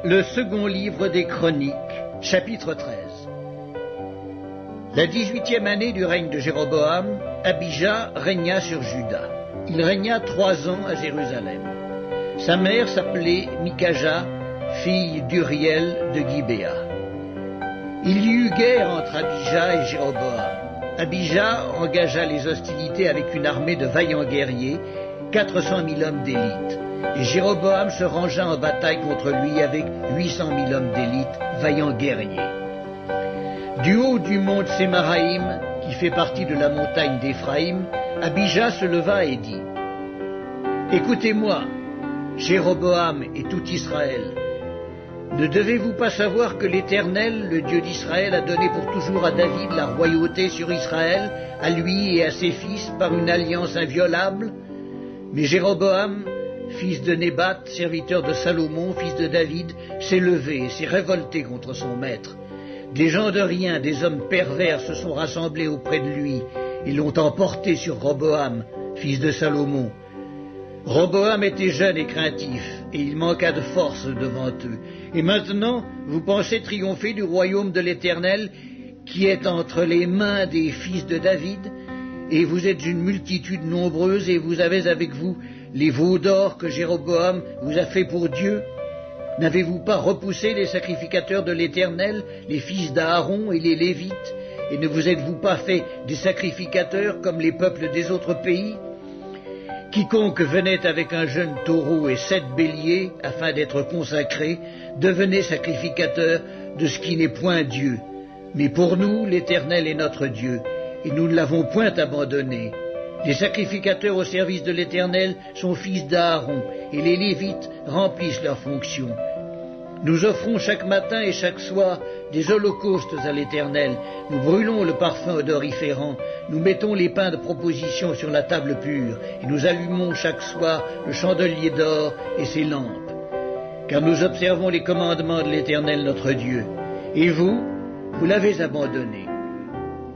Le second livre des Chroniques, chapitre 13. La 18e année du règne de Jéroboam, Abijah régna sur Juda. Il régna 3 ans à Jérusalem. Sa mère s'appelait Mikaja, fille d'Uriel de Gibéa. Il y eut guerre entre Abijah et Jéroboam. Abijah engagea les hostilités avec une armée de vaillants guerriers, 400 000 hommes d'élite. Et Jéroboam se rangea en bataille contre lui avec 800 000 hommes d'élite, vaillants guerriers. Du haut du mont Sémaraïm, qui fait partie de la montagne d'Éphraïm, Abijah se leva et dit : Écoutez-moi, Jéroboam et tout Israël. Ne devez-vous pas savoir que l'Éternel, le Dieu d'Israël, a donné pour toujours à David la royauté sur Israël, à lui et à ses fils, par une alliance inviolable ? Mais Jéroboam, fils de Nébat, serviteur de Salomon, fils de David, s'est levé et s'est révolté contre son maître. Des gens de rien, des hommes pervers se sont rassemblés auprès de lui et l'ont emporté sur Roboam, fils de Salomon. Roboam était jeune et craintif, et il manqua de force devant eux. Et maintenant, vous pensez triompher du royaume de l'Éternel, qui est entre les mains des fils de David, et vous êtes une multitude nombreuse, et vous avez avec vous les veaux d'or que Jéroboam vous a fait pour Dieu. N'avez-vous pas repoussé les sacrificateurs de l'Éternel, les fils d'Aaron et les Lévites, et ne vous êtes-vous pas fait des sacrificateurs comme les peuples des autres pays ? Quiconque venait avec un jeune taureau et 7 béliers, afin d'être consacré, devenait sacrificateur de ce qui n'est point Dieu. Mais pour nous, l'Éternel est notre Dieu, et nous ne l'avons point abandonné. Les sacrificateurs au service de l'Éternel sont fils d'Aaron, et les Lévites remplissent leurs fonctions. Nous offrons chaque matin et chaque soir des holocaustes à l'Éternel. Nous brûlons le parfum odoriférant. Nous mettons les pains de proposition sur la table pure. Et nous allumons chaque soir le chandelier d'or et ses lampes. Car nous observons les commandements de l'Éternel notre Dieu. Et vous, vous l'avez abandonné.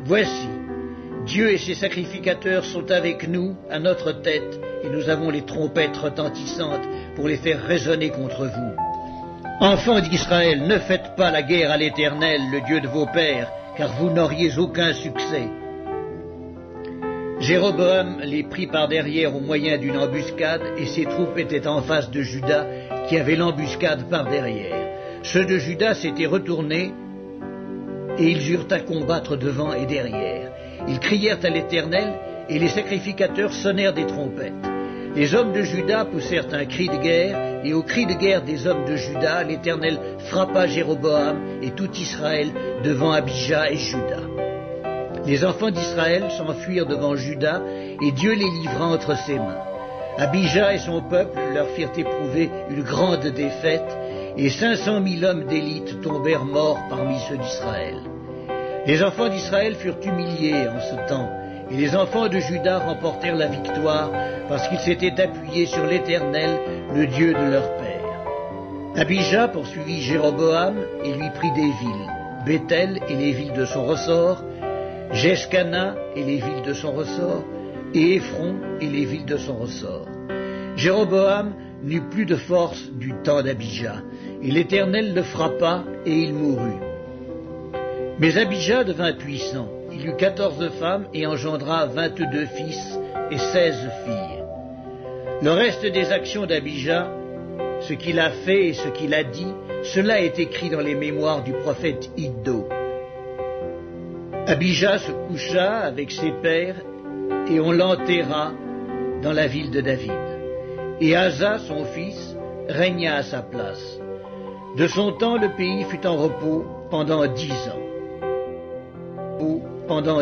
Voici, Dieu et ses sacrificateurs sont avec nous, à notre tête, et nous avons les trompettes retentissantes pour les faire résonner contre vous. Enfants d'Israël, ne faites pas la guerre à l'Éternel, le Dieu de vos pères, car vous n'auriez aucun succès. Jéroboam les prit par derrière au moyen d'une embuscade, et ses troupes étaient en face de Juda, qui avait l'embuscade par derrière. Ceux de Juda s'étaient retournés, et ils eurent à combattre devant et derrière. Ils crièrent à l'Éternel, et les sacrificateurs sonnèrent des trompettes. Les hommes de Juda poussèrent un cri de guerre, et au cri de guerre des hommes de Juda, l'Éternel frappa Jéroboam et tout Israël devant Abijah et Juda. Les enfants d'Israël s'enfuirent devant Juda, et Dieu les livra entre ses mains. Abijah et son peuple leur firent éprouver une grande défaite, et 500 000 hommes d'élite tombèrent morts parmi ceux d'Israël. Les enfants d'Israël furent humiliés en ce temps, et les enfants de Juda remportèrent la victoire parce qu'ils s'étaient appuyés sur l'Éternel, le Dieu de leur père. Abijah poursuivit Jéroboam et lui prit des villes, Béthel et les villes de son ressort, Jeshcana et les villes de son ressort, et Éphron et les villes de son ressort. Jéroboam n'eut plus de force du temps d'Abijah, et l'Éternel le frappa et il mourut. Mais Abijah devint puissant. Il eut 14 femmes et engendra 22 fils et 16 filles. Le reste des actions d'Abijah, ce qu'il a fait et ce qu'il a dit, cela est écrit dans les mémoires du prophète Iddo. Abijah se coucha avec ses pères et on l'enterra dans la ville de David. Et Asa, son fils, régna à sa place. De son temps, le pays fut en repos pendant 10 ans. Pendant